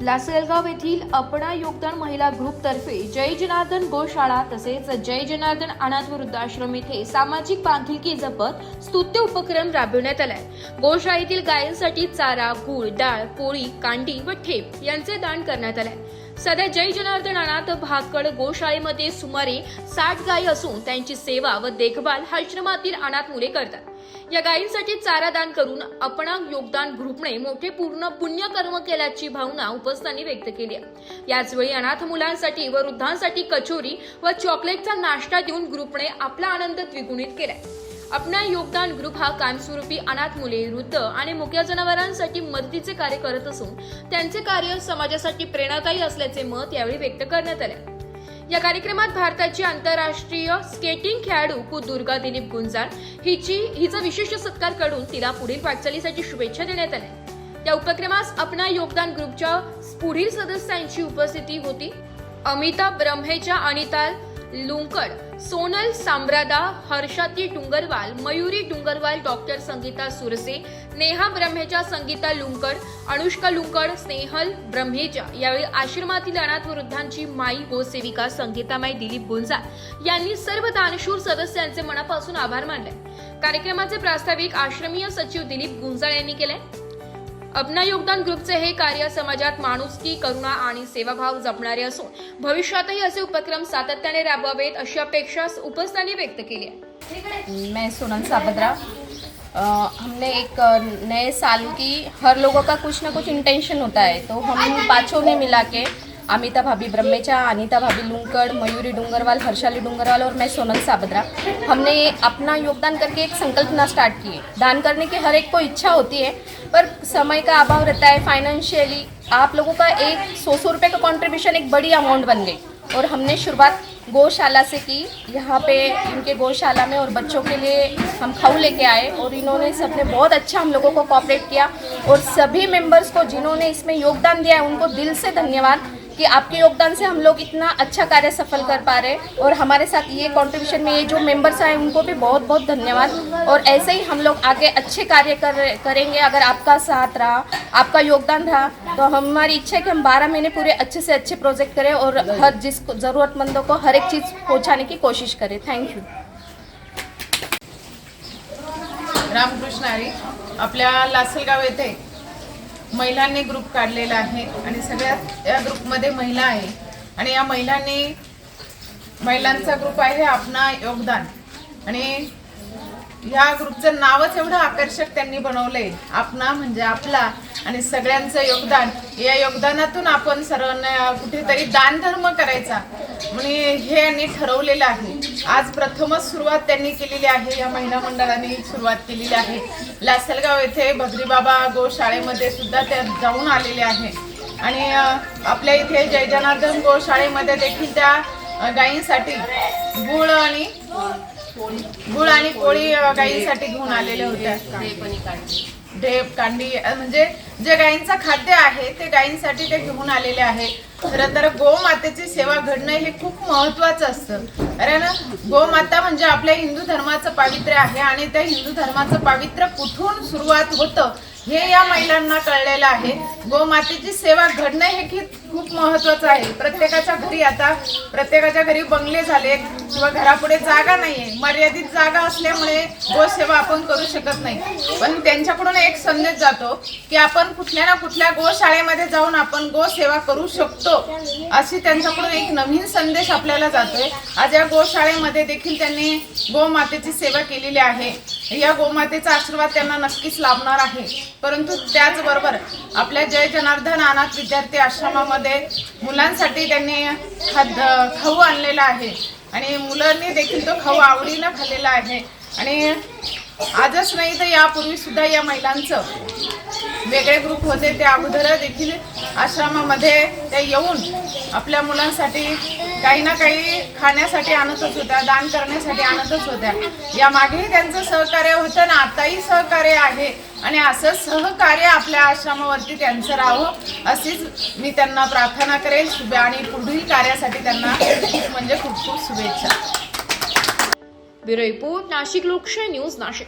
लासलगाव येथील अपना योगदान महिला ग्रुपतर्फे जय जनार्दन गोशाळा तसेच जय जनार्दन अनाथ वृद्धाश्रम येथे सामाजिक बांधिलकी जपत स्तुत्य उपक्रम राबविण्यात आलाय। गोशाळेतील गायींसाठी चारा, गूळ, डाळ, पोळी, कांडी व ठेप यांचे दान करण्यात आले। सध्या जय जनार्दन अनाथ भाकड गोशाळेमध्ये सुमारे 60 गायी असून त्यांची सेवा व देखभाल आश्रमातील अनाथ मुले करतात। या गायींसाठी चारा दान करून अपना योगदान ग्रुपने मोठे पूर्ण पुण्यकर्म केल्याची भावना उपस्थितांनी व्यक्त केली आहे। याचवेळी अनाथ मुलांसाठी व वृद्धांसाठी कचोरी व चॉकलेटचा नाश्ता देऊन ग्रुपने आपला आनंद द्विगुणित केलाय। अपना योगदान ग्रुप हा कायमस्वरूपी अनाथ मुले, वृद्ध आणि मुक्या जनावरांसाठी मदतीचे कार्य करत असून त्यांचे कार्य समाजासाठी प्रेरणादायी असल्याचे मत यावेळी व्यक्त करण्यात आले। या कार्यक्रमात भारताची आंतरराष्ट्रीय स्केटिंग खेळाडू कु दुर्गा दिलीप गुंजाळ हिचा विशिष्ट सत्कार करून तिला पुढील वाटचालीसाठी शुभेच्छा देण्यात आल्या। या उपक्रमास अपना योगदान ग्रुपच्या पुढील सदस्यांची उपस्थिती होती। अमिता ब्रह्मेच्या अनिता लुंकड, सोनल सांब्रादा, हर्षाती डुंगरवाल, मयुरी डुंगरवाल, डॉक्टर संगीता सुरसे, नेहा ब्रह्मेच्या संगीता लुंकड, अनुष्का लुंकड, स्नेहल ब्रह्मेच्या यावेळी आश्रमातील अनाथ वृद्धांची माई गोसेविका संगीतामाई दिलीप गुंजाळ यांनी सर्व दानशूर सदस्यांचे मनापासून आभार मानले। कार्यक्रमाचे प्रास्ताविक आश्रमीय सचिव दिलीप गुंजाळ यांनी केले। अपना योगदान ग्रुपचे हे कार्य समाजात माणुसकी, करुणा आणि सेवाभाव जपणारे असून भविष्यातही असे उपक्रम सातत्याने राबवावेत अशी अपेक्षा उपस्थितांनी व्यक्त केली आहे। मैं सोनल साबद्रा। हमने एक नए साल की हर लोगों का कुछ ना कुछ इंटेंशन होता है, तो हम पांचों ने मिला के अमिता भाभी ब्रह्मेचा, अनिता भाभी लुंकड़, मयूरी डुंगरवाल, हर्षाली डुंगरवाल और मैं सोनल साबद्रा, हमने अपना योगदान करके एक संकल्पना स्टार्ट की है। दान करने की हर एक को इच्छा होती है, पर समय का अभाव रहता है। फाइनेंशियली आप लोगों का एक 100 रुपये का कंट्रीब्यूशन एक बड़ी अमाउंट बन गई और हमने शुरुआत गौशाला से की। यहाँ पे इनके गौशाला में और बच्चों के लिए हम खाऊ लेके आए और इन्होंने सबने बहुत अच्छा हम लोगों को कोऑपरेट किया और सभी मेंबर्स को जिन्होंने इसमें योगदान दिया है उनको दिल से धन्यवाद कि आपके योगदान से हम लोग इतना अच्छा कार्य सफल कर पा रहे हैं। और हमारे साथ ये कंट्रीब्यूशन में ये जो मेंबर्स आए उनको भी बहुत बहुत धन्यवाद। और ऐसे ही हम लोग आगे अच्छे कार्य करेंगे। अगर आपका साथ रहा, आपका योगदान रहा, तो हमारी इच्छा है कि हम 12 महीने पूरे अच्छे से अच्छे प्रोजेक्ट करें और हर जिस ज़रूरतमंदों को हर एक चीज़ पहुँचाने की कोशिश करें। Thank you. रामकृष्ण हरी। आपल्या लासलगाव येथे महिलांनी ग्रुप काढलेला आहे आणि सगळ्यात या ग्रुपमध्ये महिला आहे आणि या महिलांचा ग्रुप आहे अपना योगदान आणि या ग्रुपचं नावच एवढं आकर्षक त्यांनी बनवलंय। अपना म्हणजे आपला आणि सगळ्यांचं योगदान। या योगदानातून आपण सर्वांना कुठेतरी दान धर्म करायचा म्हणजे हे यांनी ठरवलेलं आहे। आज प्रथमच सुरुवात त्यांनी केलेली आहे। या महिला मंडळाने सुरुवात केलेली आहे। लासलगाव येथे भद्रीबाबा गोशाळेमध्ये सुद्धा त्या जाऊन आलेले आहे आणि आपल्या इथे जय जनार्दन गोशाळेमध्ये देखील त्या गायींसाठी गुळ आणि पोळी गायींसाठी घेऊन आलेले होते। ढेप, कांडी म्हणजे जे गायींचं खाद्य आहे ते गायींसाठी ते घेऊन आलेले आहे। खरं तर गोमातेची सेवा घडणं हे खूप महत्त्वाचं असतं। अरे ना, गोमाता म्हणजे आपल्या हिंदू धर्माचं पावित्र्य आहे आणि त्या हिंदू धर्माचं पावित्र्य कुठून सुरुवात होतं हे या महिलांना कळलेलं आहे। गोमातेची सेवा घडणं हे खूप महत्त्वाचं आहे। प्रत्येकाच्या घरी बंगले झाले किंवा घरापुढे जागा नाहीये, मर्यादित जागा असल्यामुळे गोसेवा आपण करू शकत नाही। पण त्यांच्याकडून एक संदेश जातो की आपण कुठल्या ना कुठल्या गोशाळेमध्ये जाऊन आपण गोसेवा करू शकतो, अशी त्यांच्याकडून एक नवीन संदेश आपल्याला जातोय। आज या गोशाळेमध्ये देखील त्यांनी गोमातेची सेवा केलेली आहे। या गोमातेचा आशीर्वाद त्यांना नक्कीच लाभणार आहे। परंतु त्याचबरोबर आपल्या जय जनार्दन अनाथ विद्यार्थी आश्रमामध्ये मुलांसाठी त्यांनी खाऊ आणलेला आहे आणि मुलांनी देखील तो खाऊ आवडीनं खाल्लेला आहे। आणि आजच नाही तर यापूर्वी सुद्धा या महिलांचं वेगळे ग्रुप होते, त्या अगोदर देखील आश्रमामध्ये त्या येऊन आपल्या मुलांसाठी काही ना काही खाण्यासाठी आणतच होत्या, दान करण्यासाठी आणतच होत्या। यामागेही त्यांचं सहकार्य होतं ना आताही सहकार्य आहे आणि असंच सहकार्य आपल्या आश्रमावरती त्यांचं राहावं अशीच मी त्यांना प्रार्थना करेल आणि पुढील कार्यासाठी त्यांना खूप खूप शुभेच्छा। ब्युरो रिपोर्ट, नाशिक लोकशाही न्यूज, नाशिक।